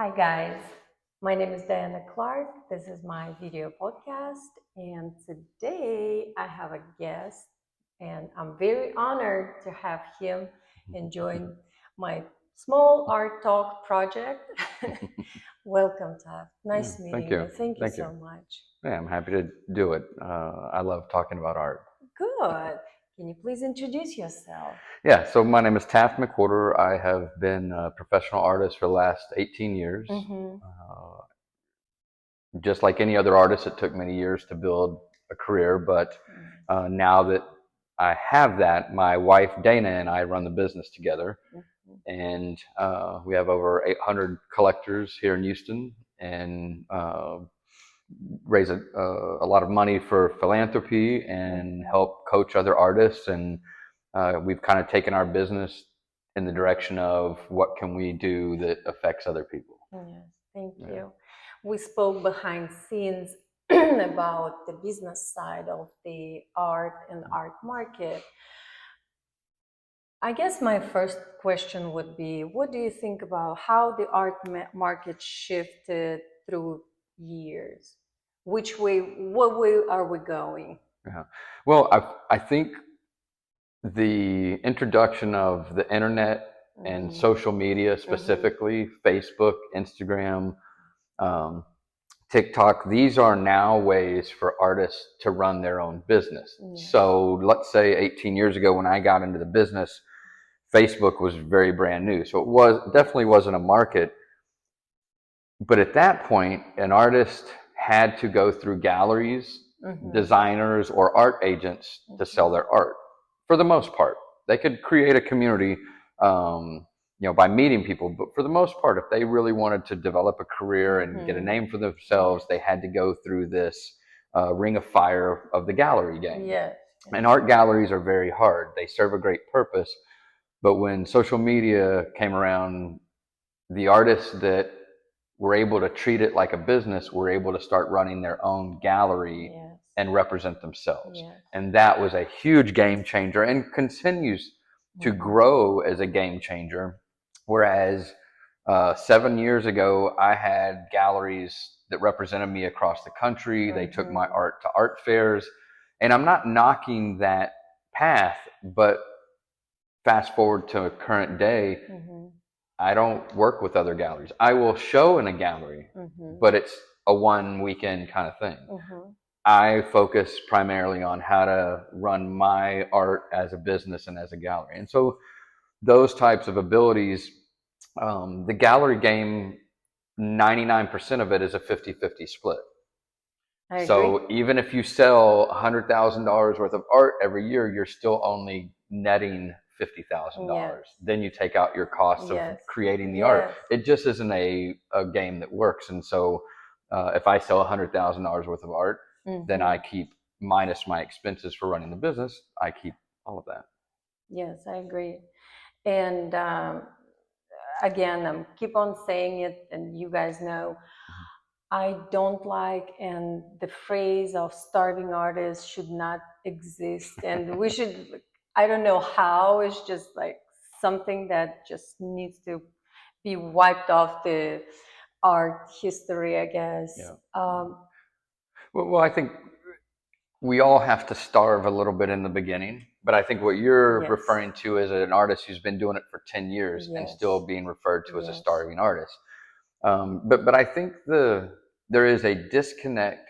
Hi guys, my name is Diana Clark. This is my video podcast, and today I have a guest, and I'm very honored to have him and join my small art talk project. Welcome, Taft. Yeah, Nice thank meeting you. you. Thank you Thank you. so much. Yeah, I'm happy to do it. I love talking about art. Good. Can you please introduce yourself? Yeah, so my name is Taft McWhorter. I have been a professional artist for the last 18 years. Mm-hmm. Uh, just like any other artist, it took many years to build a career, but now that I have that, my wife Dana and I run the business together, and we have over 800 collectors here in Houston, and raise a lot of money for philanthropy and help coach other artists. And we've kind of taken our business in the direction of what can we do that affects other people. Yes, thank Yeah. you. We spoke behind scenes about the business side of the art and art market. I guess my first question would be, what do you think about how the art market shifted through years? Which way, what way are we going? Yeah. Well, I think the introduction of the internet and Mm-hmm. social media, Mm-hmm. specifically Facebook, Instagram, um, TikTok, these are now ways for artists to run their own business. Yes. So let's say 18 years ago when I got into the business, Facebook was very brand new. So definitely wasn't a market. But at that point, an artist had to go through galleries, designers, or art agents to sell their art. For the most part, they could create a community, by meeting people. But for the most part, if they really wanted to develop a career and get a name for themselves, they had to go through this ring of fire of the gallery game. Yes. And art galleries are very hard. They serve a great purpose. But when social media came around, the artists that were able to treat it like a business were able to start running their own gallery and represent themselves. Yes. And that was a huge game changer and continues to grow as a game changer. Whereas 7 years ago, I had galleries that represented me across the country. They took my art to art fairs. And I'm not knocking that path, but fast forward to current day, I don't work with other galleries. I will show in a gallery, but it's a one weekend kind of thing. I focus primarily on how to run my art as a business and as a gallery. And so those types of abilities, the gallery game, 99% of it is a 50-50 split. So even if you sell $100,000 worth of art every year, you're still only netting $50,000. Then you take out your costs of creating the art. It just isn't a game that works. And so if I sell $100,000 worth of art, then I keep minus my expenses for running the business. I keep all of that. Yes, I agree. And again, I'm keep on saying it, and you guys know, I don't like, and the phrase of starving artists should not exist, and we should. I don't know how. It's just like something that just needs to be wiped off the art history, I guess. Yeah. Well, I think we all have to starve a little bit in the beginning, but I think what you're referring to is an artist who's been doing it for 10 years and still being referred to as a starving artist. But I think there is a disconnect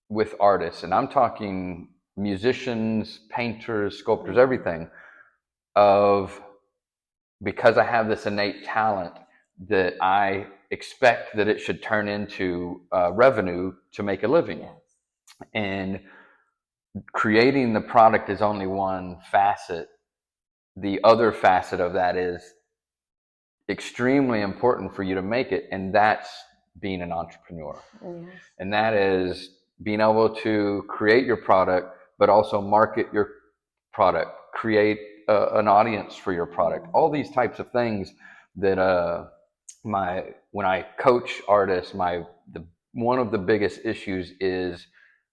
with artists, and I'm talking musicians, painters, sculptors, everything, of because I have this innate talent that I expect that it should turn into revenue to make a living. And creating the product is only one facet. The other facet of that is extremely important for you to make it, and that's being an entrepreneur. And that is being able to create your product, but also market your product, create an audience for your product. All these types of things that when I coach artists, one of the biggest issues is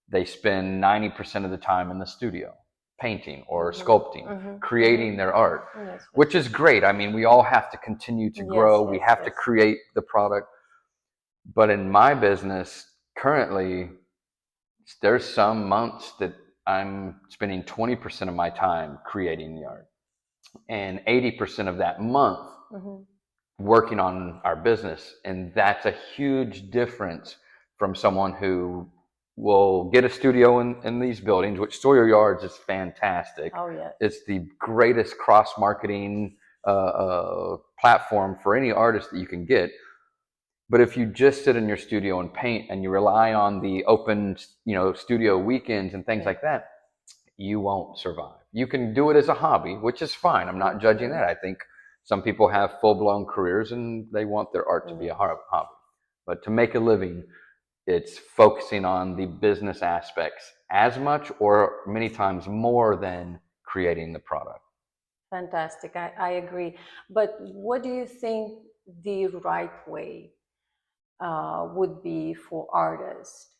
they spend 90% of the time in the studio painting or sculpting, creating their art, which is great. I mean, we all have to continue to grow. We have to create the product. But in my business currently, there's some months that I'm spending 20% of my time creating the art and 80% of that month working on our business. And that's a huge difference from someone who will get a studio in these buildings, which Sawyer Yards is fantastic. Oh, yes. It's the greatest cross-marketing platform for any artist that you can get. But if you just sit in your studio and paint and you rely on the open, studio weekends and things like that, you won't survive. You can do it as a hobby, which is fine. I'm not judging that. I think some people have full-blown careers and they want their art to be a hobby. But to make a living, it's focusing on the business aspects as much or many times more than creating the product. Fantastic. I agree. But what do you think the right way would be for artists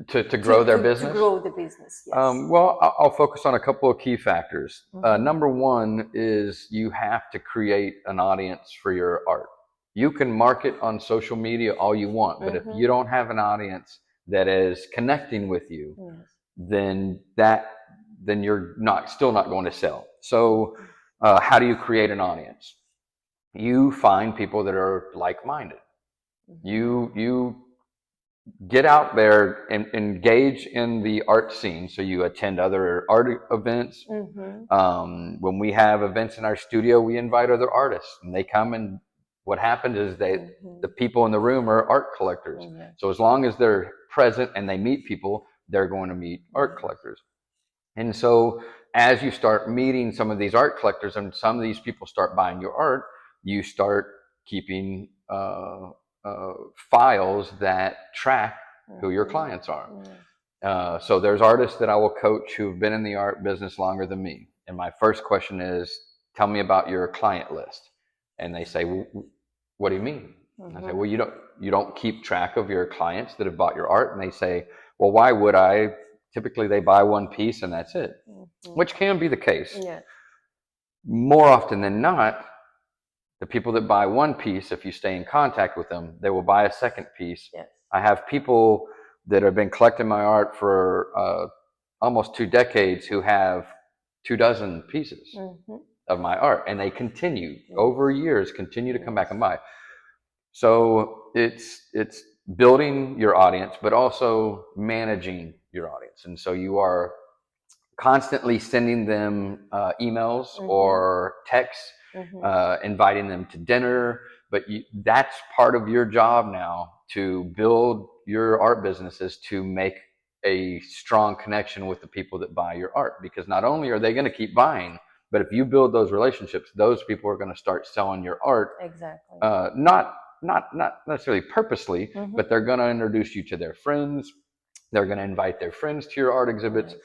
to grow their business? To grow the business, yes. Well, I'll focus on a couple of key factors. Number one is you have to create an audience for your art. You can market on social media all you want, but if you don't have an audience that is connecting with you, then you're still not going to sell. So how do you create an audience? You find people that are like-minded. You get out there and engage in the art scene. So you attend other art events. When we have events in our studio, we invite other artists and they come, and what happens is the people in the room are art collectors. So as long as they're present and they meet people, they're going to meet art collectors. And so as you start meeting some of these art collectors and some of these people start buying your art, you start keeping files that track who your clients are. So there's artists that I will coach who've been in the art business longer than me. And my first question is, tell me about your client list. And they say, well, what do you mean? And I say, well, you don't keep track of your clients that have bought your art. And they say, well, why would I? Typically they buy one piece and that's it, which can be the case. More often than not, the people that buy one piece, if you stay in contact with them, they will buy a second piece. I have people that have been collecting my art for almost 2 decades who have 24 pieces of my art, and they continue over years, continue to come back and buy. So it's building your audience, but also managing your audience. And so you are constantly sending them emails or texts, inviting them to dinner. But that's part of your job now, to build your art businesses, to make a strong connection with the people that buy your art. Because not only are they going to keep buying, but if you build those relationships, those people are going to start selling your art. Exactly. Not necessarily purposely, but they're going to introduce you to their friends. They're going to invite their friends to your art exhibits,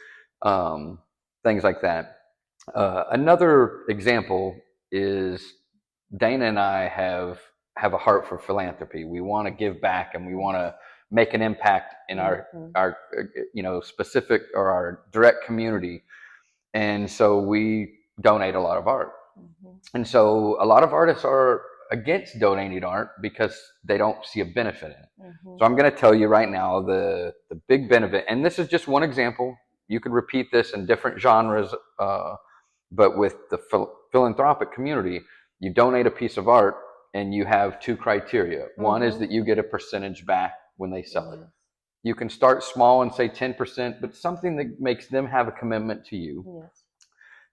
things like that. Another example is Dana and I have a heart for philanthropy. We want to give back and we want to make an impact in our specific or our direct community. And so we donate a lot of art. And so a lot of artists are against donating art because they don't see a benefit in it. So I'm going to tell you right now the big benefit, and this is just one example. You could repeat this in different genres, but with the philanthropic community, you donate a piece of art and you have 2 criteria. One is that you get a percentage back when they sell it. You can start small and say 10%, but something that makes them have a commitment to you,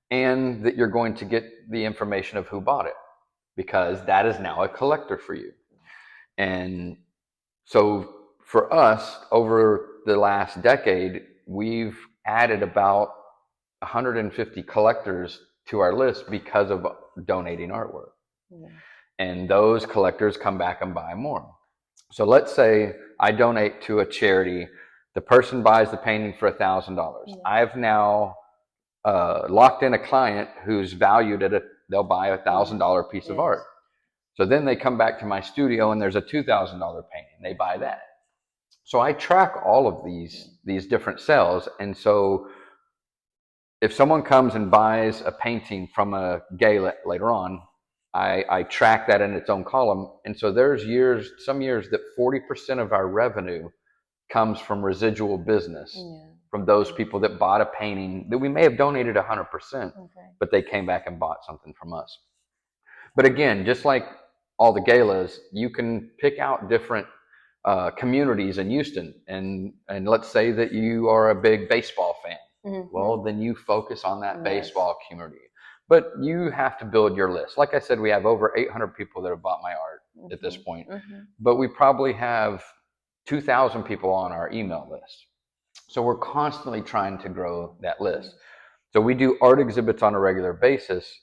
and that you're going to get the information of who bought it, because that is now a collector for you. And so for us, over the last decade, we've added about 150 collectors to our list because of donating artwork. And those collectors come back and buy more. So let's say I donate to a charity. The person buys the painting for $1,000. I've now locked in a client who's valued at they'll buy a $1,000 piece of art. So then they come back to my studio and there's a $2,000 painting. They buy that. So I track all of these different sales. And so if someone comes and buys a painting from a gala later on, I track that in its own column. And so there's some years that 40% of our revenue comes from residual business from those people that bought a painting that we may have donated 100%, but they came back and bought something from us. But again, just like all the galas, you can pick out different communities in Houston, and let's say that you are a big baseball fan. Well, then you focus on that baseball community. But you have to build your list. Like I said, we have over 800 people that have bought my art at this point, but we probably have 2,000 people on our email list. So we're constantly trying to grow that list. So we do art exhibits on a regular basis,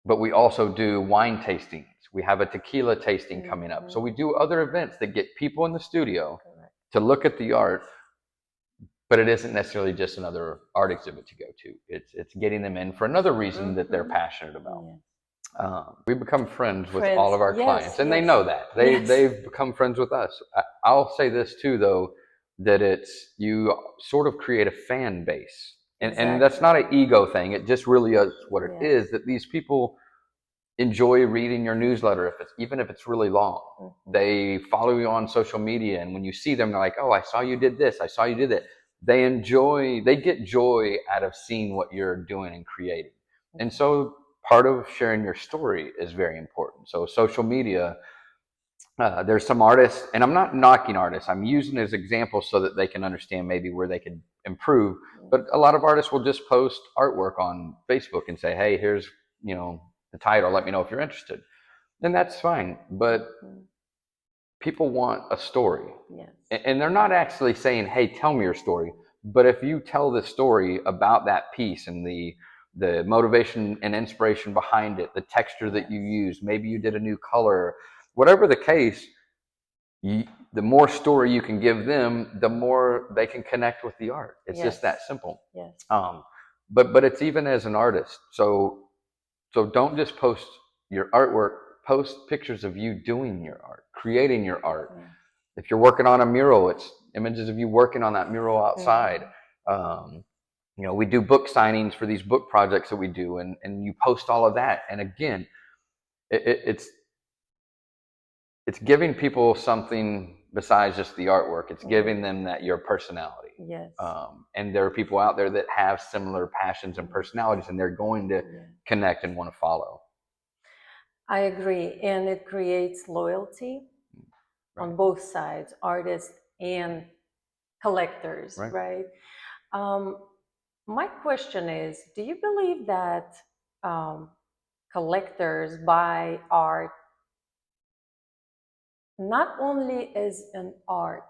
but we also do wine tastings. We have a tequila tasting coming up. So we do other events that get people in the studio to look at the art, but it isn't necessarily just another art exhibit to go to. It's getting them in for another reason that they're passionate about. We become friends with all of our clients, and they know that. They've become friends with us. I'll say this too, though, that you sort of create a fan base. And that's not an ego thing. It just really is what it is, that these people enjoy reading your newsletter, even if it's really long. They follow you on social media, and when you see them, they're like, oh, I saw you did this. I saw you did that. They get joy out of seeing what you're doing and creating. And so part of sharing your story is very important. So social media, there's some artists, and I'm not knocking artists. I'm using it as examples so that they can understand maybe where they could improve. But a lot of artists will just post artwork on Facebook and say, hey, here's, the title. Let me know if you're interested. And that's fine. But people want a story. And they're not actually saying, hey, tell me your story. But if you tell the story about that piece and the motivation and inspiration behind it, the texture that you use, maybe you did a new color, whatever the case, the more story you can give them, the more they can connect with the art. It's just that simple. But it's even as an artist. So don't just post your artwork, post pictures of you doing your art, creating your art. If you're working on a mural, it's images of you working on that mural outside. We do book signings for these book projects that we do, and you post all of that. And again, it's giving people something besides just the artwork. It's giving them your personality. And there are people out there that have similar passions and personalities, and they're going to connect and want to follow. I agree. And it creates loyalty on both sides, artists and collectors, right? My question is, do you believe that collectors buy art not only as an art,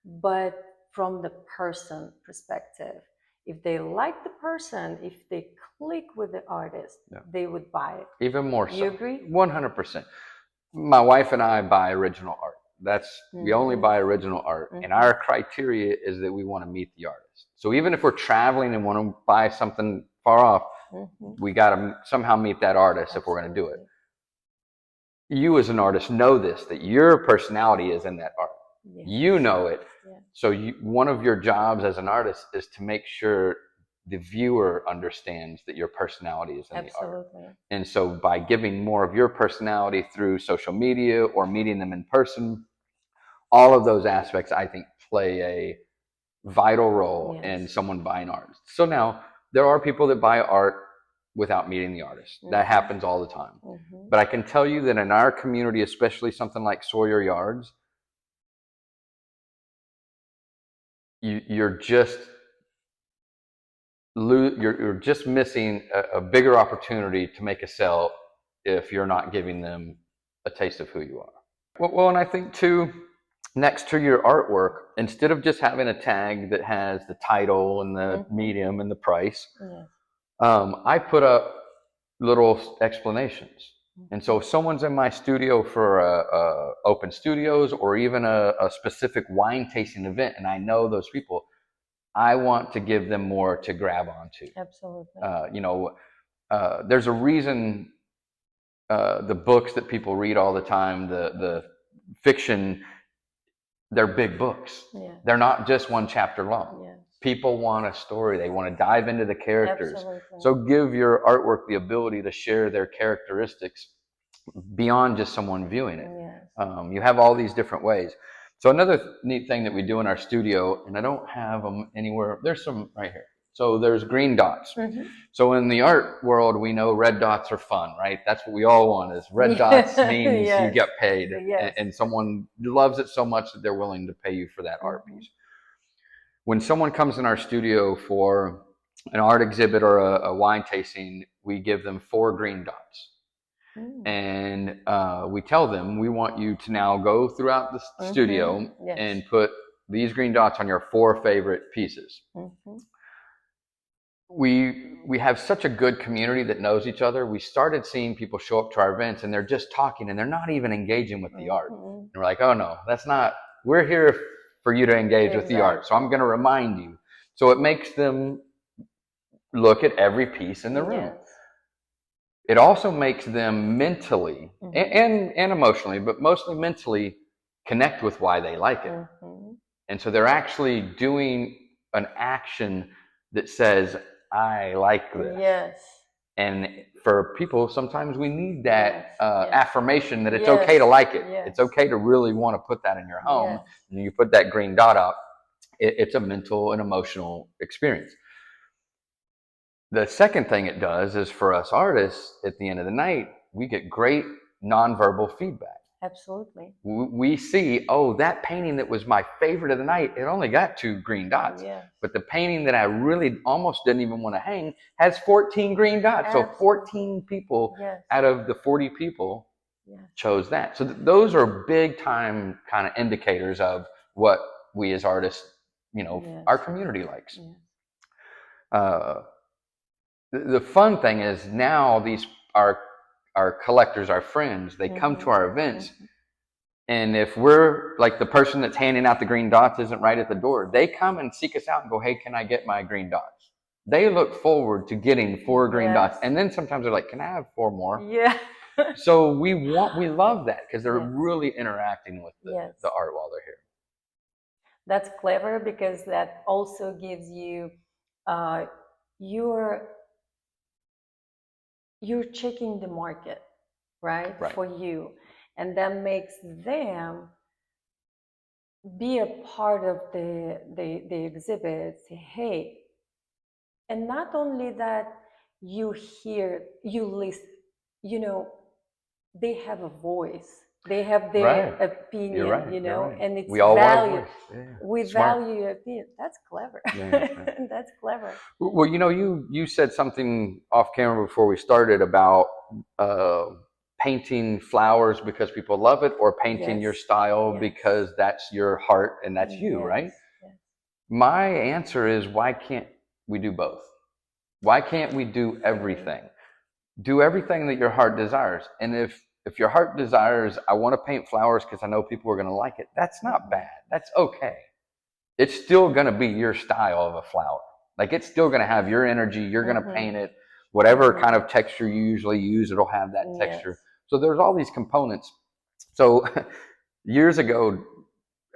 but from the person perspective? If they like the person, if they click with the artist, they would buy it. Even more so. You agree? 100%. My wife and I buy original art. We only buy original art. And our criteria is that we want to meet the artist. So even if we're traveling and want to buy something far off, we got to somehow meet that artist if we're going to do it. You as an artist know this, that your personality is in that art. You know it. So one of your jobs as an artist is to make sure the viewer understands that your personality is in the art. And so by giving more of your personality through social media or meeting them in person, all of those aspects, I think, play a vital role in someone buying art. So now there are people that buy art without meeting the artist. That happens all the time. But I can tell you that in our community, especially something like Sawyer Yards, you're just missing a bigger opportunity to make a sale if you're not giving them a taste of who you are. Well, and I think too, next to your artwork, instead of just having a tag that has the title and the medium and the price, I put up little explanations. And so if someone's in my studio for open studios or even a specific wine tasting event, and I know those people, I want to give them more to grab onto. Absolutely. There's a reason the books that people read all the time, the fiction, they're big books. They're not just one chapter long. People want a story. They want to dive into the characters. Absolutely. So give your artwork the ability to share their characteristics beyond just someone viewing it. Yes. You have all these different ways. So another neat thing that we do in our studio, and I don't have them anywhere. There's some right here. So there's green dots. Mm-hmm. So in the art world, we know red dots are fun, right? That's what we all want is red dots means Yes. you get paid. Yes. And someone loves it so much that they're willing to pay you for that art piece. When someone comes in our studio for an art exhibit or a wine tasting, we give them 4 green dots. And we tell them, we want you to now go throughout the studio and put these green dots on your 4 favorite pieces. We have such a good community that knows each other. We started seeing people show up to our events and they're just talking and they're not even engaging with the art. And we're like, oh no, that's not, we're here for you to engage with the art. So I'm going to remind you. So it makes them look at every piece in the room. Yes. It also makes them mentally and emotionally, but mostly mentally, connect with why they like it. And so they're actually doing an action that says, I like this. Yes. And for people, sometimes we need that affirmation that it's okay to like it. It's okay to really want to put that in your home. And you put that green dot up, it's a mental and emotional experience. The second thing it does is for us artists, at the end of the night, we get great nonverbal feedback. Absolutely. We see, oh, that painting that was my favorite of the night, it only got 2 green dots. But the painting that I really almost didn't even want to hang has 14 green dots. Absolutely. So 14 people out of the 40 people chose that. So those are big time kind of indicators of what we as artists, our community likes. The fun thing is now these our collectors, our friends, they come to our events, and if we're like the person that's handing out the green dots isn't right at the door, they come and seek us out and go, hey, can I get my green dots? They look forward to getting 4 green dots, and then sometimes they're like, can I have 4 more? Yeah. So we love that because they're really interacting with the art while they're here. That's clever because that also gives you you're checking the market, right? For you. And that makes them be a part of the exhibit. Say, hey, and not only that, you hear, you listen, they have a voice. They have their opinion, and it's we all value. Want we value your opinion. That's clever. That's clever. Well, you said something off camera before we started about painting flowers because people love it, or painting your style because that's your heart and that's you, right? Yes. My answer is, why can't we do both? Why can't we do everything? Do everything that your heart desires. And if your heart desires, I want to paint flowers because I know people are going to like it, that's not bad. That's okay. It's still going to be your style of a flower. Like, it's still going to have your energy. You're going to paint it. Whatever kind of texture you usually use, it'll have that texture. So there's all these components. So years ago,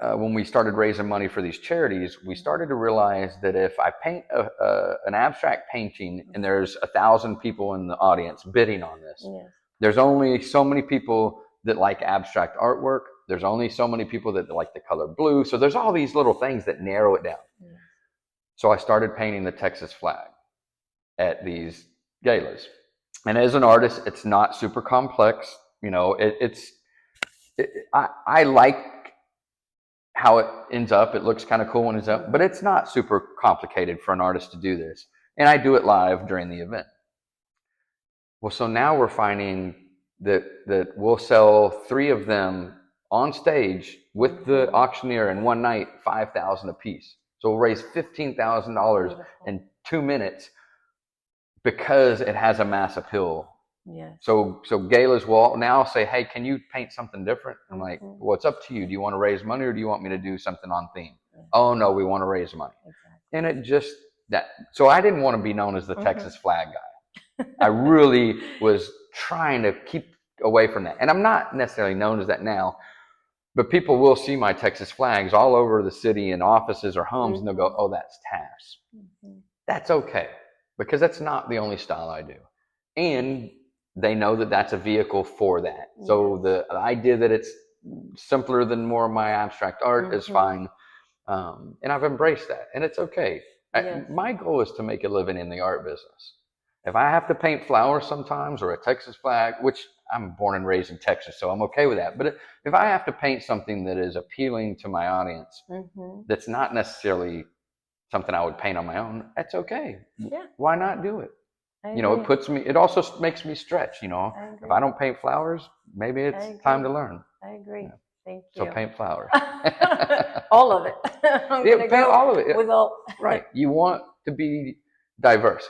when we started raising money for these charities, we started to realize that if I paint an abstract painting and there's 1,000 people in the audience bidding on this, there's only so many people that like abstract artwork. There's only so many people that like the color blue. So there's all these little things that narrow it down. So I started painting the Texas flag at these galas. And as an artist, it's not super complex. I like how it ends up. It looks kind of cool when it's up, but it's not super complicated for an artist to do this. And I do it live during the event. Well, so now we're finding that we'll sell 3 of them on stage with the auctioneer in one night, $5,000 a piece. So we'll raise $15,000 in 2 minutes because it has a mass appeal. So galas will now say, hey, can you paint something different? I'm like, well, it's up to you. Do you want to raise money, or do you want me to do something on theme? Oh, no, we want to raise money. And it just, so I didn't want to be known as the Texas flag guy. I really was trying to keep away from that. And I'm not necessarily known as that now, But people will see my Texas flags all over the city in offices or homes, and they'll go, "Oh, that's Taft's." That's okay, because that's not the only style I do. And they know that that's a vehicle for that. So the idea that it's simpler than more of my abstract art is fine. And I've embraced that, and it's okay. My goal is to make a living in the art business. If I have to paint flowers sometimes, or a Texas flag, which I'm born and raised in Texas, so I'm okay with that. But if I have to paint something that is appealing to my audience, that's not necessarily something I would paint on my own, that's okay. Yeah. Why not do it? It also makes me stretch, If I don't paint flowers, maybe it's time to learn. I agree. Thank So you. paint flowers. All of it. Paint all of it. With all. Right. You want to be diverse.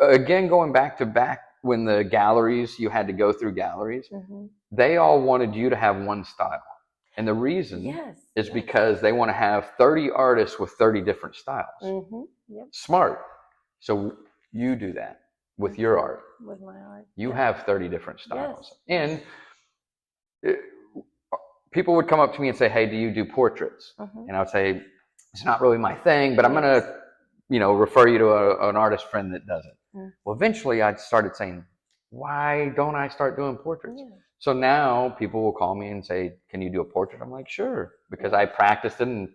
Again, going back when the galleries, you had to go through galleries, they all wanted you to have one style. And the reason is because they want to have 30 artists with 30 different styles. Smart. So you do that with your art. With my art. You have 30 different styles. And people would come up to me and say, "Hey, do you do portraits?" And I would say, "It's not really my thing, but I'm going to, refer you to an artist friend that does it." Well, eventually I started saying, "Why don't I start doing portraits?" So now people will call me and say, "Can you do a portrait?" I'm like, "Sure," because I practiced it and,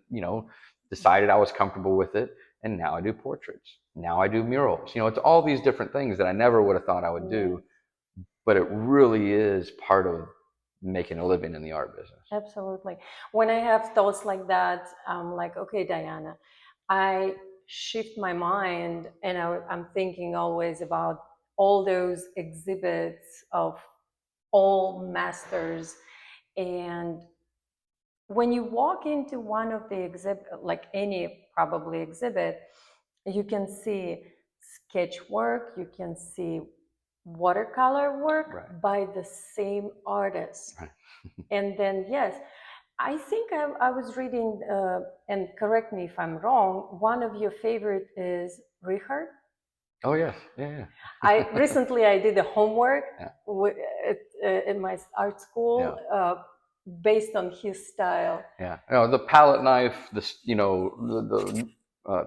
decided I was comfortable with it. And now I do portraits. Now I do murals. It's all these different things that I never would have thought I would do, but it really is part of making a living in the art business. Absolutely. When I have thoughts like that, I'm like, okay, Diana, I shift my mind, and I'm thinking always about all those exhibits of all masters. And when you walk into one of the exhibit, like any probably exhibit, you can see sketch work, you can see watercolor work by the same artist. And then, I think I was reading, and correct me if I'm wrong, one of your favorite is Richard. Oh, yes. Yeah. Recently I did the homework in my art school based on his style. Yeah. The palette knife, the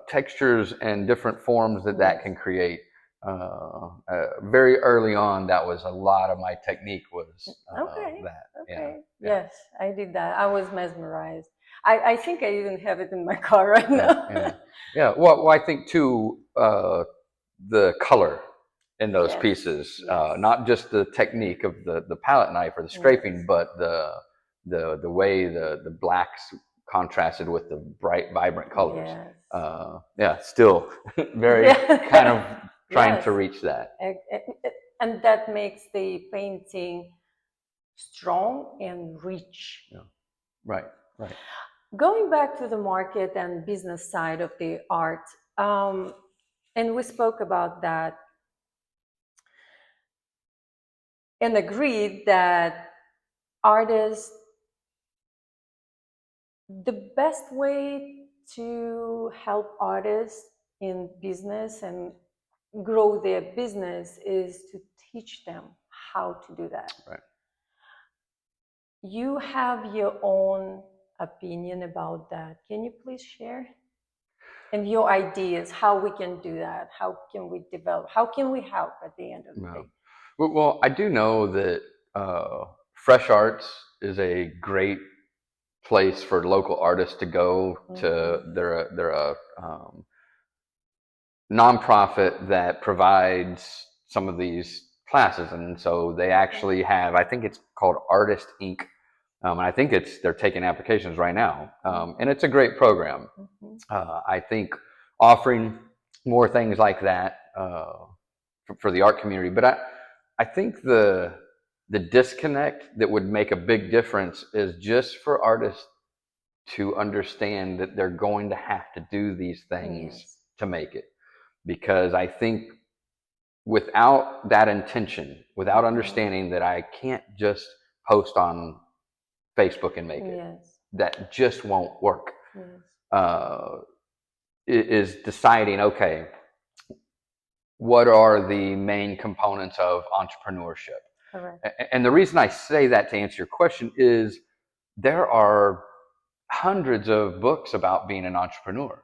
textures and different forms that can create. Very early on, that was a lot of my technique was that. Okay. Yes, I did that. I was mesmerized. I think I even have it in my car right now. Yeah. Well, I think too, the color in those pieces, not just the technique of the palette knife or the scraping, but the way the blacks contrasted with the bright, vibrant colors. Still very kind of trying to reach that. And that makes the painting strong and rich. Right. Going back to the market and business side of the art, and we spoke about that and agreed that artists, the best way to help artists in business and grow their business is to teach them how to do that. Right. You have your own opinion about that. Can you please share? And your ideas, how we can do that, how can we develop, how can we help at the end of the day? Well, I do know that Fresh Arts is a great place for local artists to go to. They're a nonprofit that provides some of these classes, and so they actually have, I think it's called Artist Inc. And I think they're taking applications right now, and it's a great program. I think offering more things like that for the art community, but I think the disconnect that would make a big difference is just for artists to understand that they're going to have to do these things to make it. Because I think without that intention, without understanding that I can't just post on Facebook and make it, that just won't work. Is deciding, okay, what are the main components of entrepreneurship? Correct. And the reason I say that, to answer your question, is there are hundreds of books about being an entrepreneur,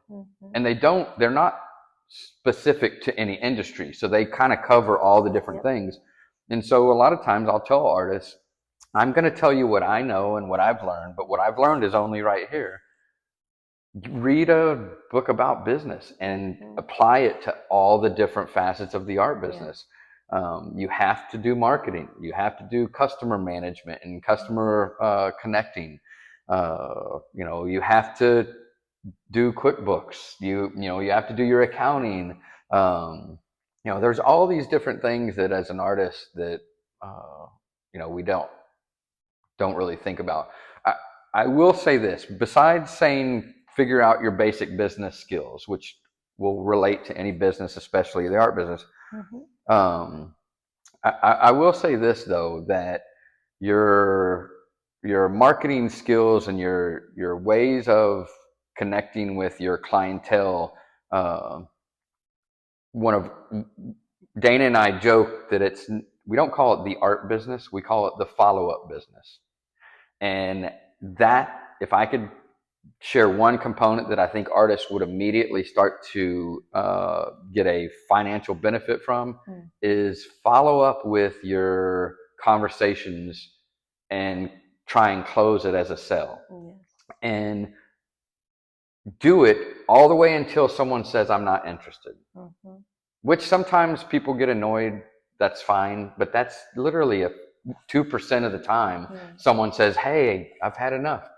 and they're not specific to any industry, so they kind of cover all the different things. And so a lot of times I'll tell artists, I'm going to tell you what I know and what I've learned, but what I've learned is only right here. Read a book about business and apply it to all the different facets of the art business. You have to do marketing, you have to do customer management and customer connecting. You have to do QuickBooks. You have to do your accounting. There's all these different things that, as an artist, that we don't really think about. I will say this: besides saying figure out your basic business skills, which will relate to any business, especially the art business. I will say this though, that your marketing skills and your ways of connecting with your clientele. One of Dana and I joke that we don't call it the art business, we call it the follow-up business. And that, if I could share one component that I think artists would immediately start to get a financial benefit from, is follow up with your conversations and try and close it as a sale. And do it all the way until someone says, I'm not interested. Which sometimes people get annoyed, that's fine, but that's literally 2% of the time someone says, hey, I've had enough.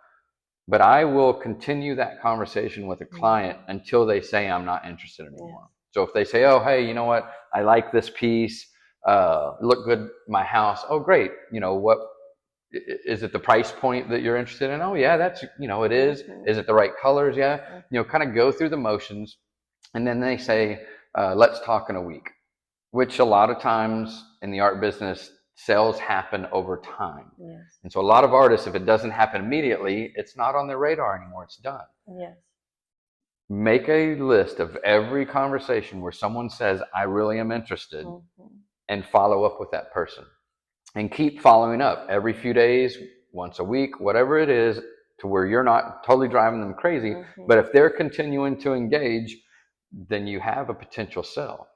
But I will continue that conversation with a client until they say I'm not interested anymore. So if they say, oh, hey, you know what? I like this piece. Look good, my house. Oh, great. What is it? The price point that you're interested in? Oh, yeah, that's, it is. Is it the right colors? Yeah. Kind of go through the motions. And then they say, let's talk in a week, which a lot of times in the art business, sales happen over time. And so a lot of artists, if it doesn't happen immediately, it's not on their radar anymore. It's done. Make a list of every conversation where someone says, I really am interested, and follow up with that person. And keep following up every few days, once a week, whatever it is, to where you're not totally driving them crazy. But if they're continuing to engage, then you have a potential sale.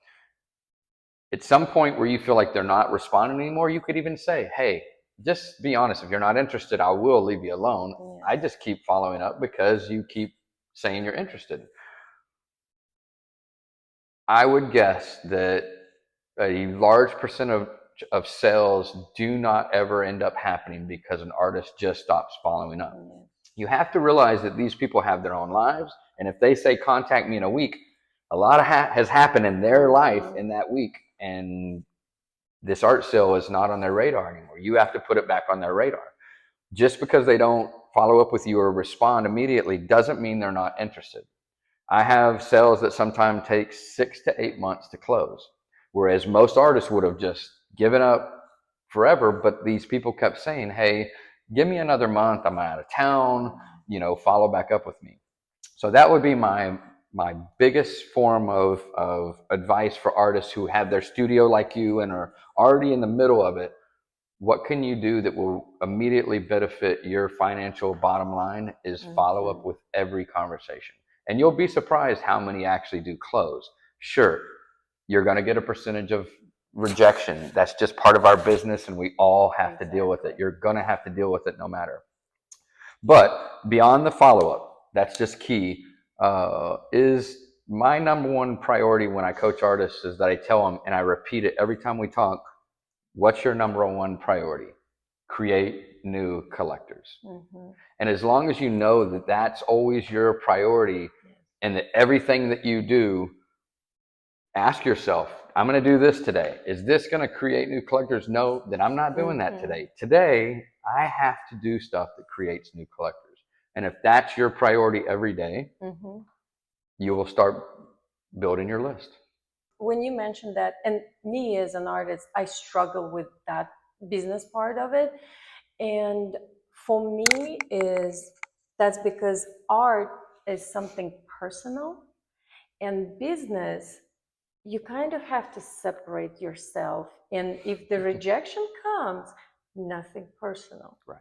At some point where you feel like they're not responding anymore, you could even say, hey, just be honest. If you're not interested, I will leave you alone. I just keep following up because you keep saying you're interested. I would guess that a large percent of sales do not ever end up happening because an artist just stops following up. You have to realize that these people have their own lives. And if they say, contact me in a week, a lot has happened in their life in that week. And this art sale is not on their radar anymore. You have to put it back on their radar. Just because they don't follow up with you or respond immediately doesn't mean they're not interested. I have sales that sometimes take 6 to 8 months to close, whereas most artists would have just given up forever. But these people kept saying, hey, give me another month. I'm out of town, follow back up with me. So that would be my biggest form of advice for artists who have their studio like you and are already in the middle of it. What can you do that will immediately benefit your financial bottom line is follow up with every conversation. And you'll be surprised how many actually do close. Sure, you're going to get a percentage of rejection. That's just part of our business, and we all have to deal with it. You're going to have to deal with it no matter. But beyond the follow-up, that's just key. Is my number one priority when I coach artists is that I tell them, and I repeat it every time we talk, what's your number one priority? Create new collectors. And as long as you know that that's always your priority, and that everything that you do, ask yourself, I'm going to do this today. Is this going to create new collectors? No, then I'm not doing that today. Today, I have to do stuff that creates new collectors. And if that's your priority every day, you will start building your list. When you mentioned that, and me as an artist, I struggle with that business part of it. And for me, that's because art is something personal, and business, you kind of have to separate yourself. And if the rejection comes, nothing personal. Right.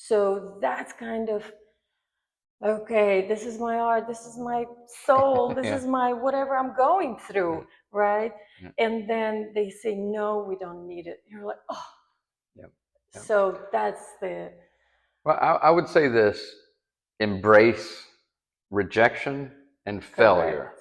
So that's kind of, okay, this is my art, this is my soul, this is my whatever I'm going through, right? And then they say, no, we don't need it. You're like, oh. So that's the... Well, I would say this: embrace rejection and failure.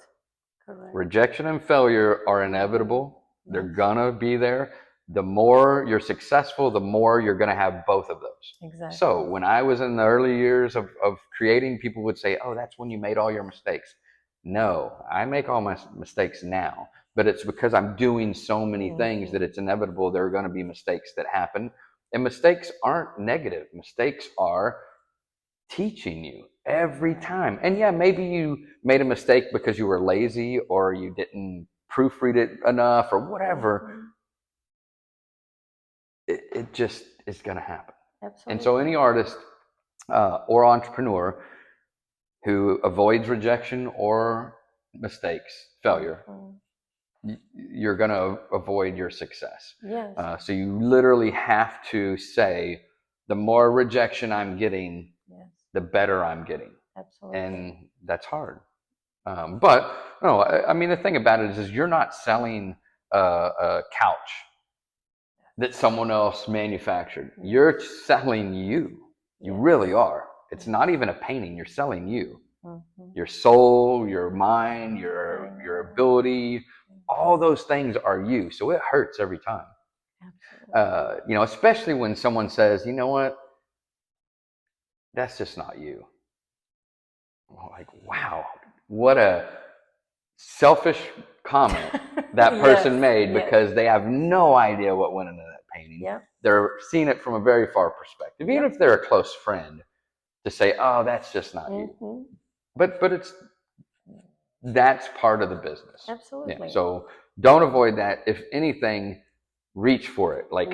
Correct. Rejection and failure are inevitable. They're gonna be there. The more you're successful, the more you're gonna have both of those. Exactly. So when I was in the early years of creating, people would say, oh, that's when you made all your mistakes. No, I make all my mistakes now, but it's because I'm doing so many things that it's inevitable there are gonna be mistakes that happen. And mistakes aren't negative. Mistakes are teaching you every time. And yeah, maybe you made a mistake because you were lazy or you didn't proofread it enough or whatever. It just is going to happen. Absolutely. And so any artist or entrepreneur who avoids rejection or mistakes, failure, you're going to avoid your success. Yes. So you literally have to say, the more rejection I'm getting, the better I'm getting. Absolutely. And that's hard. But no, I mean, the thing about it is you're not selling a couch that someone else manufactured. You're selling you. You really are. It's not even a painting. You're selling you. Your soul, your mind, your ability, all those things are you. So it hurts every time. Absolutely. Especially when someone says, you know what? That's just not you. Like, wow, what a selfish comment that person made, because they have no idea what went into that painting. They're seeing it from a very far perspective, even if they're a close friend, to say, oh, that's just not you. But that's part of the business. Absolutely. So don't avoid that. If anything, reach for it. Like,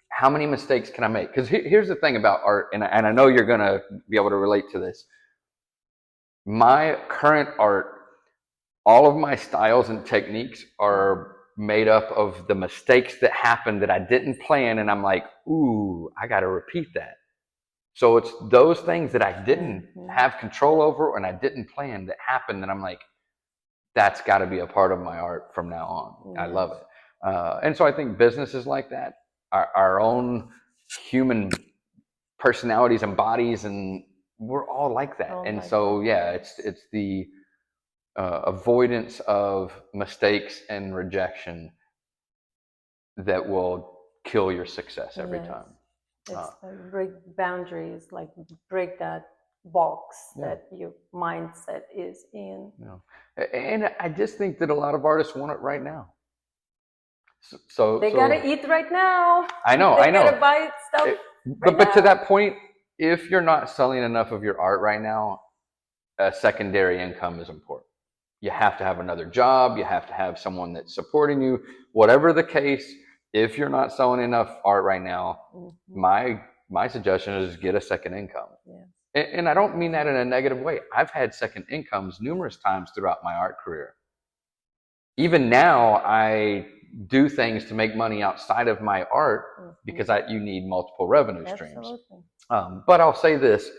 how many mistakes can I make? Because here's the thing about art, and I know you're going to be able to relate to this. My current art, all of my styles and techniques are made up of the mistakes that happened that I didn't plan, and I'm like, ooh, I got to repeat that. So it's those things that I didn't have control over and I didn't plan that happened, and I'm like, that's got to be a part of my art from now on. I love it. And so I think business is like that. Our own human personalities and bodies, and we're all like that. And so, it's the avoidance of mistakes and rejection that will kill your success every time. It's like break boundaries, like break that box that your mindset is in. And I just think that a lot of artists want it right now. So they gotta eat right now. I know. They gotta buy stuff. But to that point, if you're not selling enough of your art right now, a secondary income is important. You have to have another job. You have to have someone that's supporting you. Whatever the case, if you're not selling enough art right now, my suggestion is get a second income. And I don't mean that in a negative way. I've had second incomes numerous times throughout my art career. Even now, I do things to make money outside of my art because you need multiple revenue streams. But I'll say this: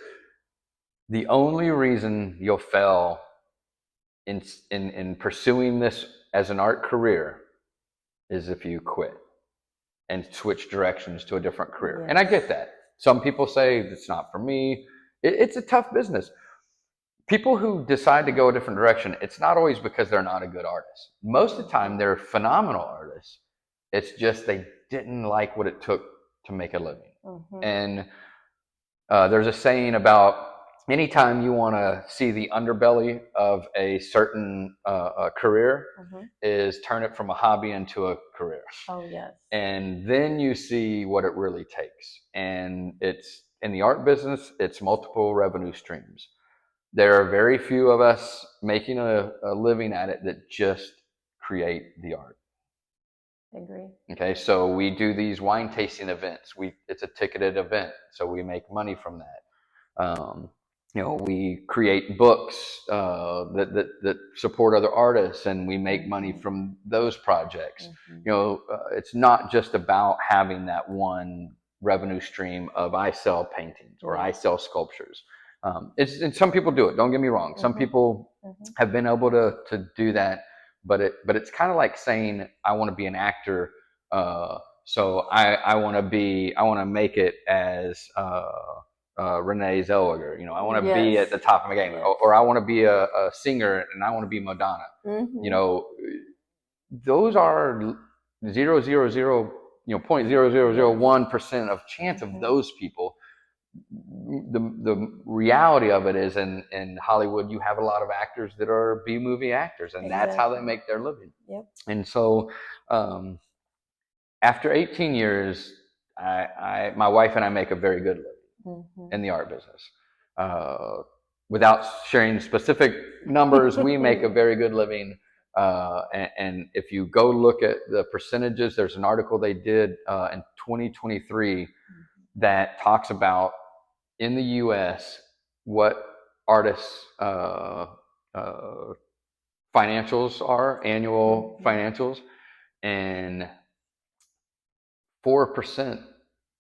the only reason you'll fail in pursuing this as an art career is if you quit and switch directions to a different career. And I get that. Some people say it's not for me. It's a tough business. People who decide to go a different direction, it's not always because they're not a good artist. Most of the time, they're phenomenal artists. It's just they didn't like what it took to make a living. And there's a saying about anytime you want to see the underbelly of a certain career is turn it from a hobby into a career. Oh, yes. And then you see what it really takes. And it's in the art business, it's multiple revenue streams. There are very few of us making a living at it that just create the art. I agree. Okay, so we do these wine tasting events. It's a ticketed event, so we make money from that. We create books that support other artists, and we make money from those projects. It's not just about having that one revenue stream of I sell paintings or I Yes. sell sculptures. And some people do it. Don't get me wrong. Some people have been able to do that, but it's kind of like saying I want to be an actor. So I want to make it as Renee Zellweger. You know, I want to be at the top of my game, or I want to be a singer and I want to be Madonna. You know, those are 0.0001% of chance of those people. The reality of it is in Hollywood, you have a lot of actors that are B-movie actors, and that's how they make their living. Yep. And so after 18 years, my wife and I make a very good living in the art business. Without sharing specific numbers, we make a very good living. And if you go look at the percentages, there's an article they did in 2023 that talks about in the U.S. what artists' financials are, annual financials, and 4%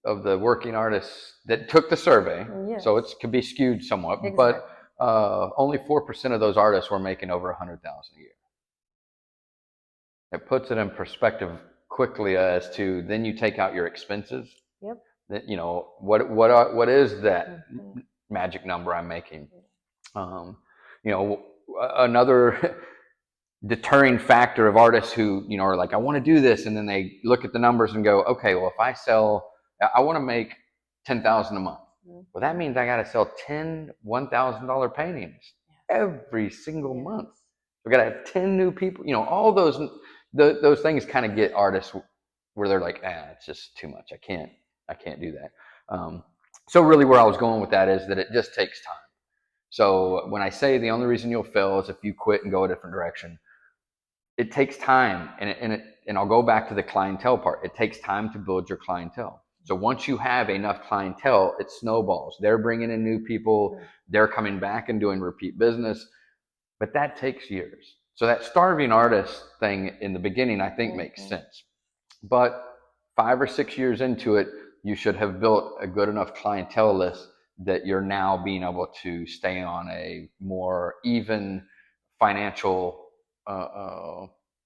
of the working artists that took the survey, so it could be skewed somewhat, but only 4% of those artists were making over $100,000 a year. It puts it in perspective quickly as to then you take out your expenses. Yep. That, you know, what is that magic number I'm making? You know, another deterring factor of artists who, you know, are like, I want to do this, and then they look at the numbers and go, okay, well, if I want to make $10,000 a month. Well, that means I got to sell 10 $1,000 paintings every single month. We got to have 10 new people. You know, all those things kind of get artists where they're like, it's just too much. I can't do that. So really, where I was going with that is that it just takes time. So when I say the only reason you'll fail is if you quit and go a different direction, it takes time, and I'll go back to the clientele part. It takes time to build your clientele. So once you have enough clientele, it snowballs. They're bringing in new people. They're coming back and doing repeat business, but that takes years. So that starving artist thing in the beginning, I think, makes sense. But 5 or 6 years into it, you should have built a good enough clientele list that you're now being able to stay on a more even financial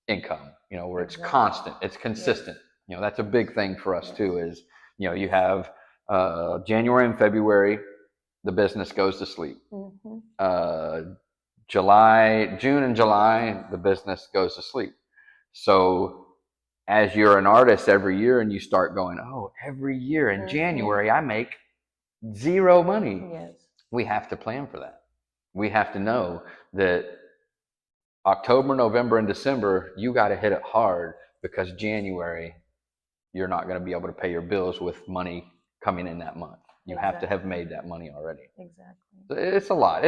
income, you know, where it's constant, it's consistent. You know, that's a big thing for us too, is, you know, you have January and February, the business goes to sleep. June and July, the business goes to sleep. So as you're an artist every year and you start going, every year in January, I make zero money. We have to plan for that. We have to know that October, November, and December, you got to hit it hard, because January, you're not going to be able to pay your bills with money coming in that month. You have to have made that money already. It's a lot.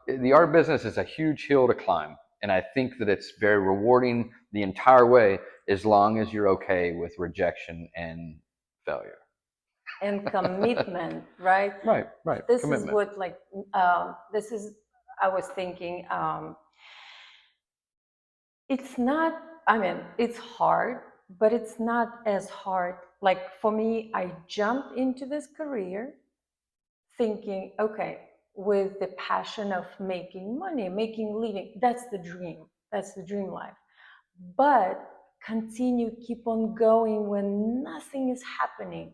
The art business is a huge hill to climb. And I think that it's very rewarding the entire way, as long as you're okay with rejection and failure. And commitment, right? Right. This commitment. is what, like, I was thinking, it's not, I mean, it's hard, but it's not as hard. Like, for me, I jumped into this career thinking, okay, with the passion of making money, making living, that's the dream life. But keep on going when nothing is happening.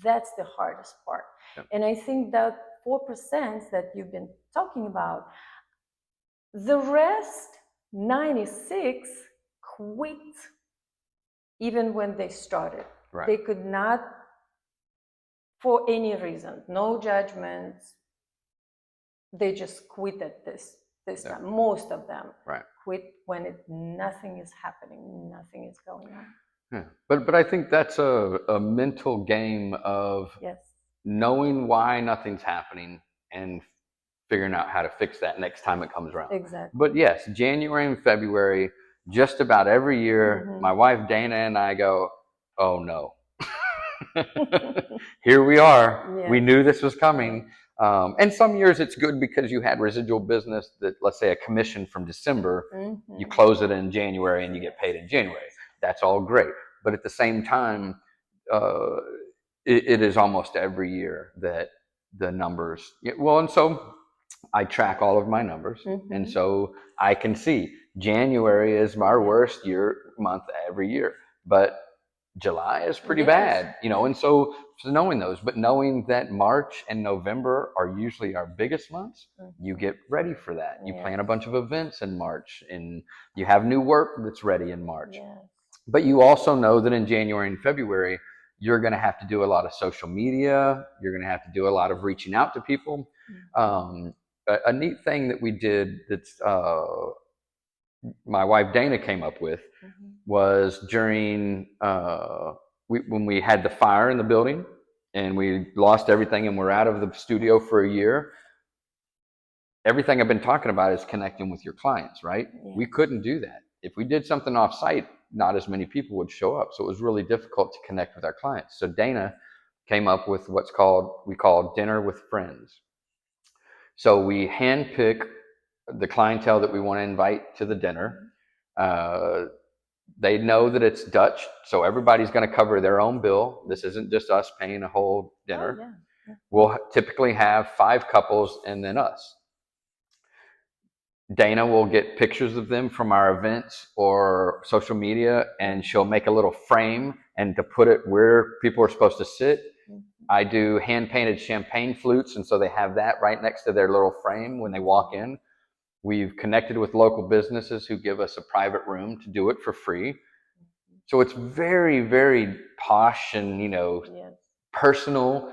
That's the hardest part. And I think that 4% that you've been talking about, the rest, 96, quit even when they started. They could not, for any reason, no judgments, they just quit at this time. Most of them quit when nothing is happening, nothing is going on. But I think that's a mental game of knowing why nothing's happening and figuring out how to fix that next time it comes around. But yes, January and February, just about every year, my wife Dana and I go, oh no. Here we are. We knew this was coming. And some years it's good because you had residual business that, let's say, a commission from December, you close it in January and you get paid in January. That's all great. But at the same time, it is almost every year that the numbers, well, and so I track all of my numbers. And so I can see January is my worst month every year, but July is pretty bad, and so knowing those, but knowing that March and November are usually our biggest months, you get ready for that. You plan a bunch of events in March, and you have new work that's ready in March. But you also know that in January and February, you're going to have to do a lot of social media. You're going to have to do a lot of reaching out to people. A neat thing that we did that's my wife Dana came up with was during when we had the fire in the building and we lost everything and we're out of the studio for a year. Everything I've been talking about is connecting with your clients, right? We couldn't do that. If we did something off site, not as many people would show up. So it was really difficult to connect with our clients. So Dana came up with we call dinner with friends. So we handpick the clientele that we want to invite to the dinner. They know that it's Dutch, so everybody's going to cover their own bill. This isn't just us paying a whole dinner. We'll typically have 5 couples and then us. Dana will get pictures of them from our events or social media, and she'll make a little frame and to put it where people are supposed to sit. I do hand-painted champagne flutes, and so they have that right next to their little frame when they walk in. We've connected with local businesses who give us a private room to do it for free. So it's very, very posh and, personal.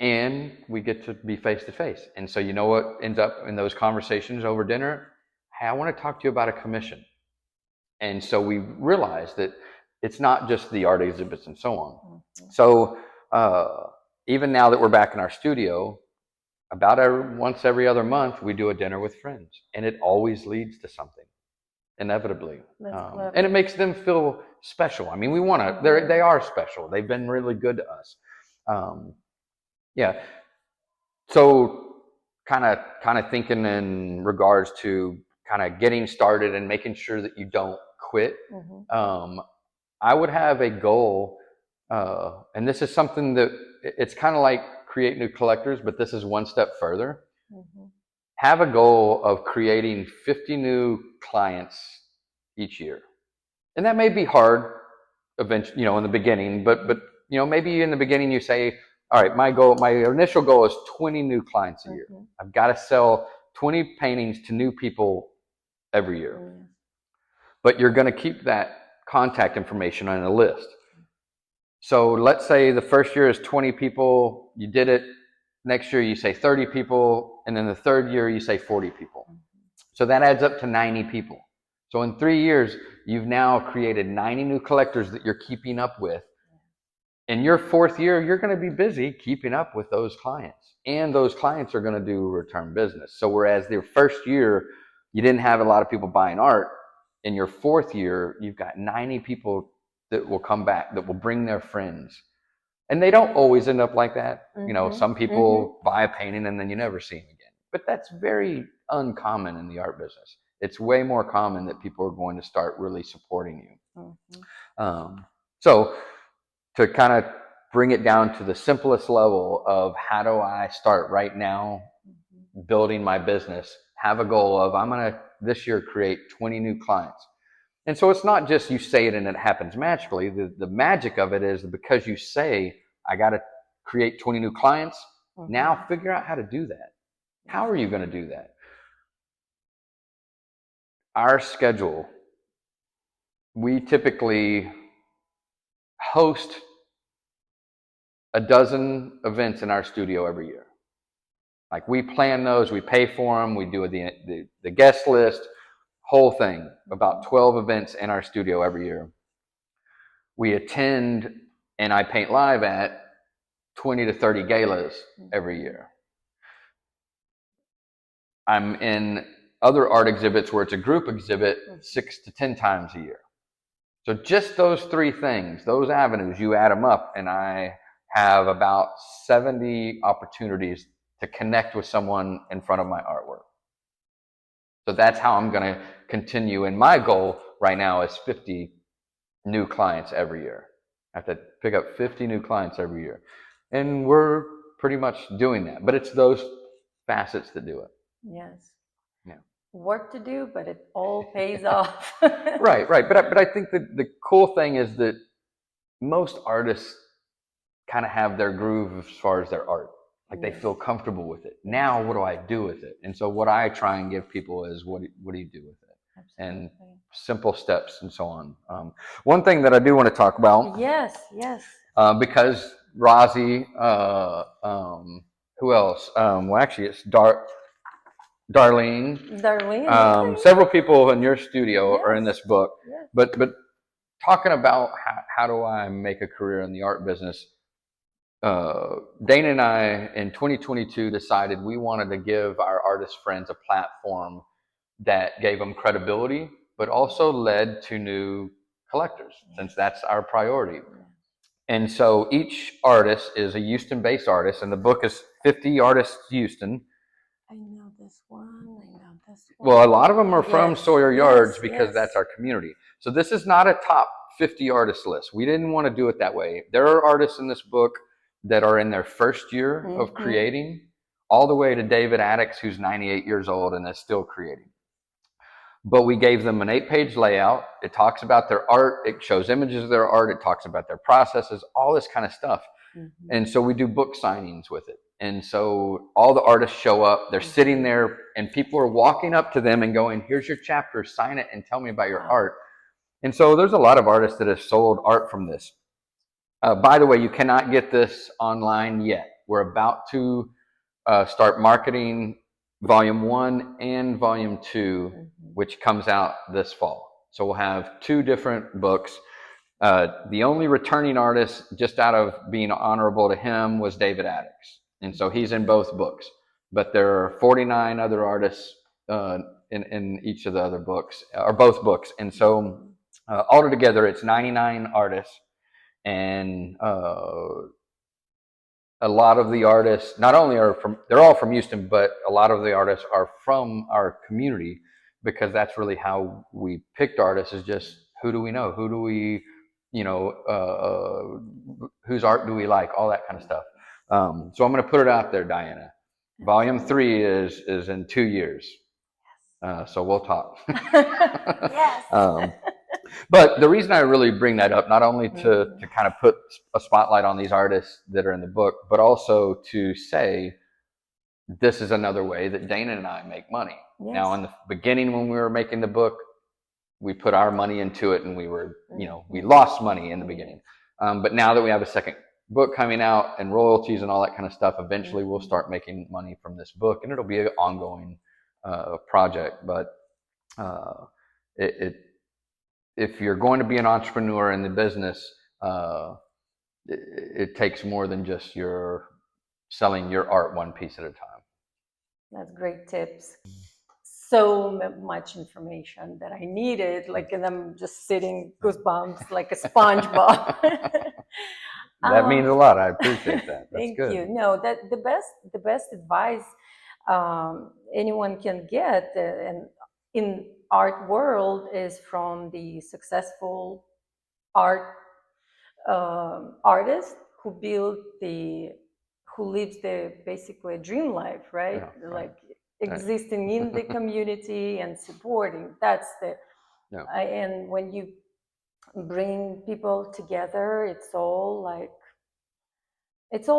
And we get to be face to face. And so you know what ends up in those conversations over dinner? Hey, I want to talk to you about a commission. And so we realized that it's not just the art exhibits and so on. So even now that we're back in our studio, about once every other month, we do a dinner with friends. And it always leads to something, inevitably. And it makes them feel special. I mean, we want to, they are special. They've been really good to us. So kind of thinking in regards to kind of getting started and making sure that you don't quit. I would have a goal, and this is something that it's kind of like create new collectors, but this is one step further. Have a goal of creating 50 new clients each year. And that may be hard eventually, in the beginning, but maybe in the beginning you say, all right, my initial goal is 20 new clients a year. I've got to sell 20 paintings to new people every year. But you're going to keep that contact information on a list. So let's say the first year is 20 people, you did it. Next year you say 30 people, and then the third year you say 40 people. So that adds up to 90 people. So in 3 years, you've now created 90 new collectors that you're keeping up with. In your 4th year, you're going to be busy keeping up with those clients. And those clients are going to do return business. So whereas their first year, you didn't have a lot of people buying art, in your 4th year, you've got 90 people that will come back, that will bring their friends. And they don't always end up like that. Some people buy a painting and then you never see them again. But that's very uncommon in the art business. It's way more common that people are going to start really supporting you. So to kind of bring it down to the simplest level of how do I start right now building my business, have a goal of I'm going to this year create 20 new clients. And so it's not just you say it and it happens magically. The magic of it is because you say, I got to create 20 new clients, now figure out how to do that. How are you going to do that? Our schedule, we typically host a dozen events in our studio every year. Like we plan those, we pay for them, we do the guest list, whole thing, about 12 events in our studio every year. We attend and I paint live at 20 to 30 galas every year. I'm in other art exhibits where it's a group exhibit 6 to 10 times a year. So just those 3 things, those avenues, you add them up, and I have about 70 opportunities to connect with someone in front of my artwork. So that's how I'm going to continue. And my goal right now is 50 new clients every year. I have to pick up 50 new clients every year. And we're pretty much doing that. But it's those facets that do it. Yes. Yeah. Work to do, but it all pays off. Right. But I think that the cool thing is that most artists kind of have their groove as far as their art. Like they feel comfortable with it. Now, what do I do with it? And so what I try and give people is what do you do with it? Absolutely. And simple steps and so on. One thing that I do want to talk about. Yes. Because Rozzy, who else? Well, actually, it's Darlene. Several people in your studio are in this book. Yes. But talking about how do I make a career in the art business, Dana and I in 2022 decided we wanted to give our artist friends a platform that gave them credibility, but also led to new collectors, since that's our priority. And so each artist is a Houston-based artist, and the book is 50 Artists Houston. I know this one. Well, a lot of them are from Sawyer Yards because that's our community. So this is not a top 50 artist list. We didn't want to do it that way. There are artists in this book that are in their first year of creating, all the way to David Addix, who's 98 years old and is still creating. But we gave them an 8-page layout. It talks about their art. It shows images of their art. It talks about their processes, all this kind of stuff. And so we do book signings with it. And so all the artists show up. They're sitting there, and people are walking up to them and going, here's your chapter. Sign it and tell me about your art. And so there's a lot of artists that have sold art from this. By the way, you cannot get this online yet. We're about to start marketing Volume 1 and Volume 2, which comes out this fall. So we'll have 2 different books. The only returning artist, just out of being honorable to him, was David Addix. And so he's in both books. But there are 49 other artists in each of the other books, or both books. And so altogether, it's 99 artists. And a lot of the artists not only they're all from Houston, but a lot of the artists are from our community, because that's really how we picked artists, is just who do we know? Who do we, whose art do we like? All that kind of stuff. So I'm going to put it out there, Diana. Volume 3 is in 2 years. So we'll talk. Yes. But the reason I really bring that up, not only to kind of put a spotlight on these artists that are in the book, but also to say this is another way that Dana and I make money. Yes. Now, in the beginning, when we were making the book, we put our money into it, and we were, we lost money in the beginning. But now that we have a second book coming out and royalties and all that kind of stuff, eventually we'll start making money from this book, and it'll be an ongoing project. But if you're going to be an entrepreneur in the business, it takes more than just your selling your art one piece at a time. That's great tips. So much information that I needed, and I'm just sitting goosebumps like a SpongeBob. That means a lot. I appreciate that. That's thank good. you. No, that the best advice anyone can get and in art world is from the successful artist who lives basically a dream life, right? Yeah, right. Existing in the community and supporting. That's and when you bring people together, it's all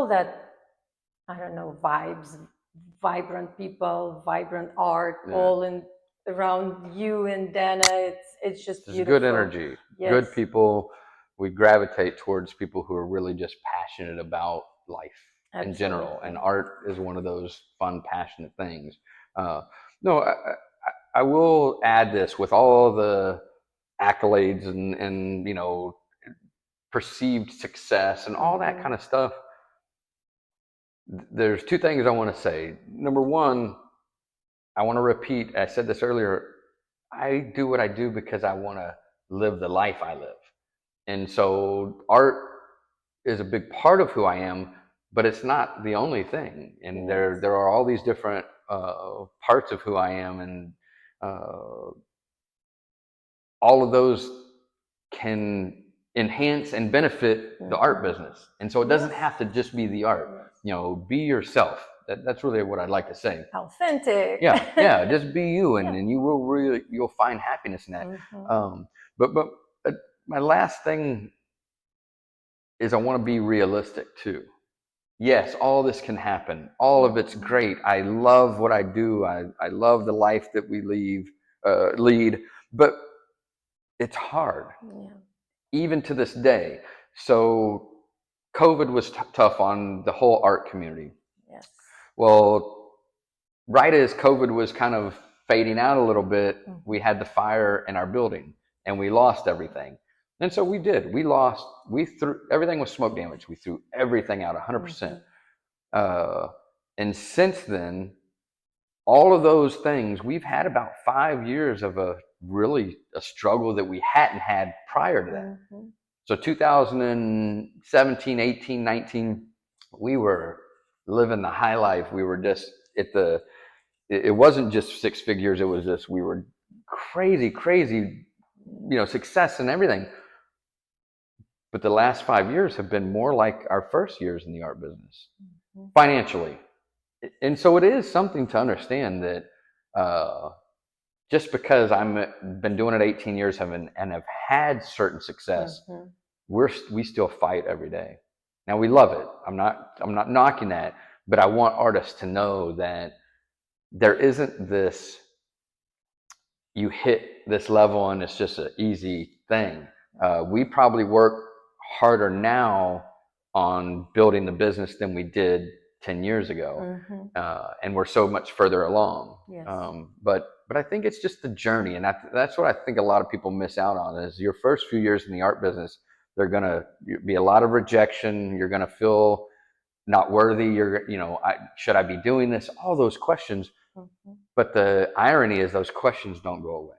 that, I don't know, vibes, vibrant people, vibrant art, all around you and Dana. It's just beautiful. Good energy. Yes. Good people. We gravitate towards people who are really just passionate about life. Absolutely. In general, and art is one of those fun, passionate things. I will add this, with all the accolades and perceived success and all that kind of stuff. There's 2 things I want to say. Number one, I want to repeat, I said this earlier, I do what I do because I want to live the life I live. And so art is a big part of who I am, but it's not the only thing. And there are all these different parts of who I am, and all of those can enhance and benefit the art business. And so it doesn't have to just be the art. You know, be yourself. That's really what I'd like to say. Authentic. Yeah, just be you, and you will really, you'll find happiness in that. But my last thing is I want to be realistic too. Yes, all this can happen. All of it's great. I love what I do. I love the life that we lead, but it's hard, even to this day. So COVID was tough on the whole art community. Yes. Well, right as COVID was kind of fading out a little bit, we had the fire in our building and we lost everything. And so we did. We threw, everything was smoke damage. We threw everything out 100%. And since then, all of those things, we've had about 5 years of a struggle that we hadn't had prior to that. So 2017, 18, 19, we were living the high life. We were just it wasn't just six figures. It was just, we were crazy, success and everything. But the last 5 years have been more like our first years in the art business, financially. And so it is something to understand that just because I've been doing it 18 years and have had certain success, we still fight every day. Now we love it. I'm not knocking that, but I want artists to know that there isn't this, you hit this level and it's just an easy thing. We probably work harder now on building the business than we did 10 years ago. And we're so much further along. Yes. But I think it's just the journey. And that's what I think a lot of people miss out on is your first few years in the art business, they're going to be a lot of rejection. You're going to feel not worthy. Should I be doing this? All those questions. But the irony is those questions don't go away.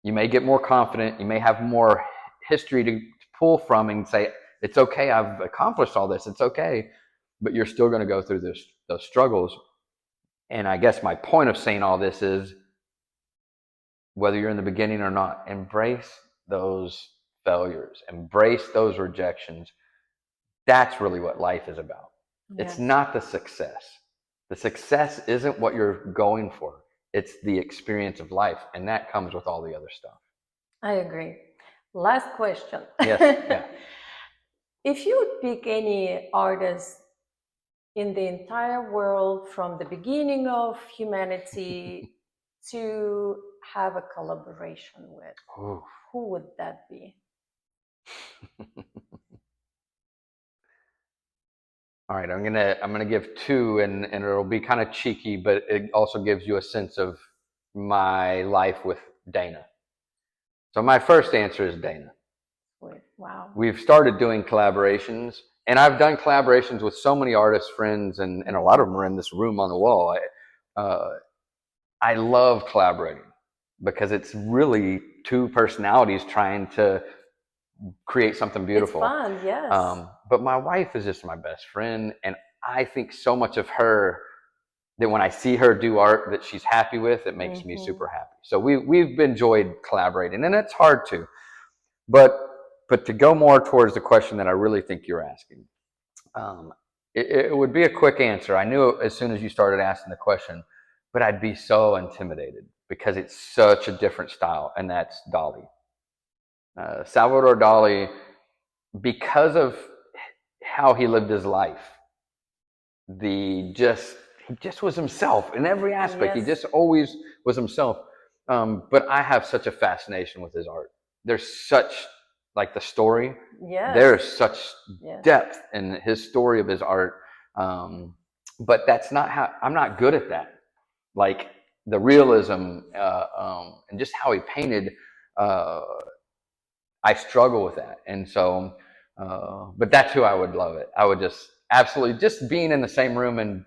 You may get more confident. You may have more history to pull from and say, it's okay, I've accomplished all this. It's okay. But you're still going to go through those struggles. And I guess my point of saying all this is, whether you're in the beginning or not, embrace those failures, embrace those rejections. That's really what life is about. Yes. It's not the success. The success isn't what you're going for. It's the experience of life. And that comes with all the other stuff. I agree. Last question. Yes. Yeah. If you would pick any artist in the entire world from the beginning of humanity to have a collaboration with, who would that be? All right, I'm gonna give two, and it'll be kind of cheeky, but it also gives you a sense of my life with Dana. So my first answer is Dana. Wow. We've started doing collaborations, and I've done collaborations with so many artists, friends, and a lot of them are in this room on the wall. I love collaborating because it's really two personalities trying to create something beautiful. It's fun, yes. But my wife is just my best friend, and I think so much of her that when I see her do art that she's happy with, it makes me super happy. So we've enjoyed collaborating, and it's hard to. But to go more towards the question that I really think you're asking, it would be a quick answer. I knew it as soon as you started asking the question, but I'd be so intimidated because it's such a different style, and that's Dali. Salvador Dali, because of how he lived his life, he just was himself in every aspect. Yes. He just always was himself. But I have such a fascination with his art. There's such, like the story, yes. There's such depth in his story of his art. But that's not how, I'm not good at that. Like the realism and just how he painted, I struggle with that. And so, but that's who I would love it. I would just absolutely, just being in the same room and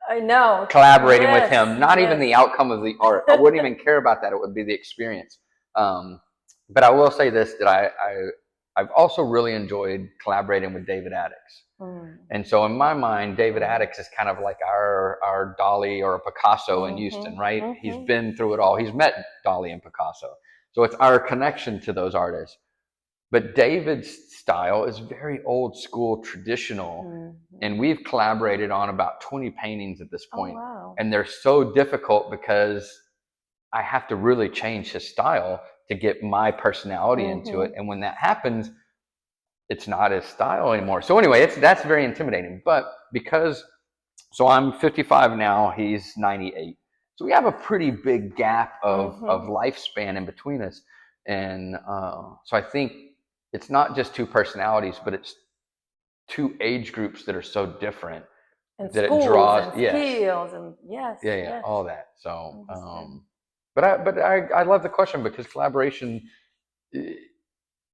I know collaborating with him, not even the outcome of the art. I wouldn't even care about that. It would be the experience. But I will say this, that I've also really enjoyed collaborating with David Addicks. And so in my mind, David Addicks is kind of like our Dali or a Picasso in Houston, right? He's been through it all. He's met Dali and Picasso. So it's our connection to those artists. But David's style is very old school, traditional, and we've collaborated on about 20 paintings at this point. Oh, wow. And they're so difficult because I have to really change his style to get my personality into it. And when that happens, it's not his style anymore. So anyway, that's very intimidating. But so I'm 55 now, he's 98. So we have a pretty big gap of lifespan in between us. And so I think it's not just two personalities, but it's two age groups that are so different and that schools it draws and skills and yes. all that. So but I love the question, because collaboration,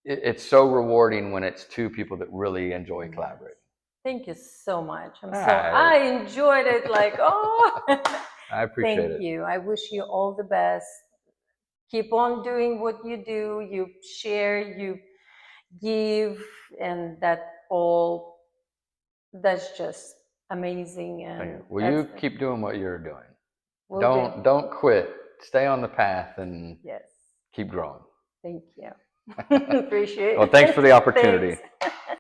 it's so rewarding when it's two people that really enjoy collaborating. Thank you so much. I enjoyed it. Like, I appreciate it. Thank you. I wish you all the best. Keep on doing what you do. You share, you give, and that's just amazing. And you keep doing what you're doing. Don't quit. Stay on the path and keep growing. Thank you. Appreciate it. Well, thanks for the opportunity. Thanks.